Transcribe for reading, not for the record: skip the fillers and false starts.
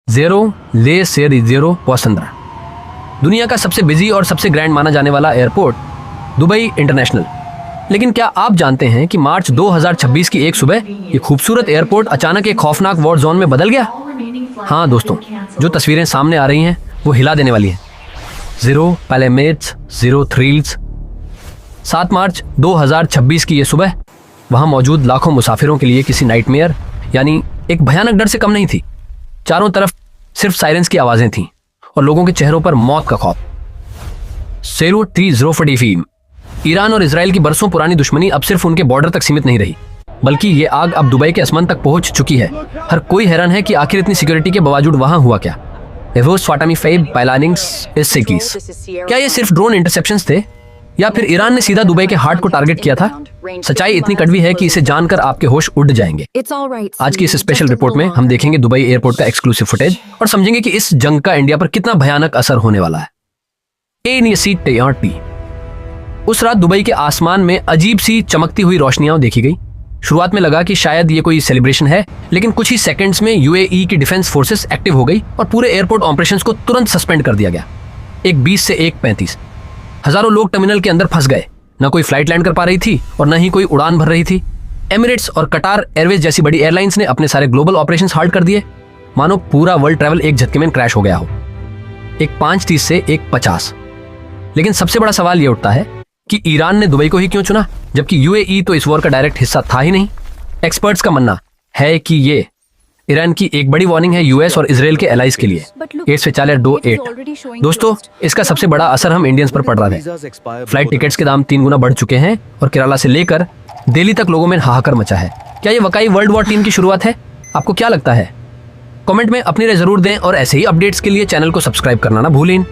ज़ेरो ले सेर ज़ेरो वसुंधरा, दुनिया का सबसे बिजी और सबसे ग्रैंड माना जाने वाला एयरपोर्ट दुबई इंटरनेशनल। लेकिन क्या आप जानते हैं कि मार्च 2026 की एक सुबह ये खूबसूरत एयरपोर्ट अचानक एक खौफनाक वॉर जोन में बदल गया? हाँ दोस्तों, जो तस्वीरें सामने आ रही हैं वो हिला देने वाली हैं। ज़ीरो पैलेमेट्स, ज़ीरो थ्रिल्स। 7 मार्च 2026 की ये सुबह वहाँ मौजूद लाखों मुसाफिरों के लिए किसी नाइटमेयर यानी एक भयानक डर से कम नहीं थी। चारों तरफ सिर्फ सायरेंस की आवाज़ें थीं और लोगों के चेहरों पर मौत का खौफ। सेरो टी ज़रोफडीफी, ईरान और इजराइल की बरसों पुरानी दुश्मनी अब सिर्फ उनके बॉर्डर तक सीमित नहीं रही, बल्कि ये आग अब दुबई के आसमान तक पहुंच चुकी है। हर कोई हैरान है कि आखिर इतनी सिक्योरिटी के बावजूद वहां हुआ क्या। क्या ये सिर्फ ड्रोन इंटरसेप्शंस थे या फिर ईरान ने सीधा दुबई के हार्ट को टारगेट किया था? सच्चाई इतनी कड़वी है कि इसे जानकर आपके होश उड़ जाएंगे। आज की इस स्पेशल रिपोर्ट में हम देखेंगे दुबई एयरपोर्ट का एक्सक्लूसिव फुटेज और समझेंगे कि इस जंग का इंडिया पर कितना भयानक असर होने वाला है। उस रात दुबई के आसमान में अजीब सी चमकती हुई रोशनियां देखी गई। शुरुआत में लगा कि शायद ये कोई सेलिब्रेशन है, लेकिन कुछ ही सेकंड्स में यूएई की डिफेंस फोर्सेस एक्टिव हो गई और पूरे एयरपोर्ट ऑपरेशंस को तुरंत सस्पेंड कर दिया गया। एक 20 से एक 35 हजारों लोग टर्मिनल के अंदर फंस गए। न कोई फ्लाइट लैंड कर पा रही थी और न ही कोई उड़ान भर रही थी। एमिरेट्स और कटार एयरवेज जैसी बड़ी एयरलाइंस ने अपने सारे ग्लोबल ऑपरेशंस हाल्ट कर दिए, मानो पूरा वर्ल्ड ट्रैवल एक झटके में क्रैश हो गया हो। एक 5:30 से एक 50। लेकिन सबसे बड़ा सवाल ये उठता है कि ईरान ने दुबई को ही क्यों चुना, जबकि यूएई तो इस वॉर का डायरेक्ट हिस्सा था ही नहीं। एक्सपर्ट्स का मानना है कि ये ईरान की एक बड़ी वार्निंग है यूएस और इजराइल के एलाइज के लिए। 8 दोस्तों, इसका सबसे बड़ा असर हम इंडियंस पर पड़ रहा है। फ्लाइट टिकट्स के दाम 3 गुना बढ़ चुके हैं और केरला से लेकर दिल्ली तक लोगों में हाहाकार मचा है। क्या ये वाकई वर्ल्ड वॉर 3 की शुरुआत है? आपको क्या लगता है? कमेंट में अपनी राय जरूर दें और ऐसे ही अपडेट्स के लिए चैनल को सब्सक्राइब करना ना भूलें।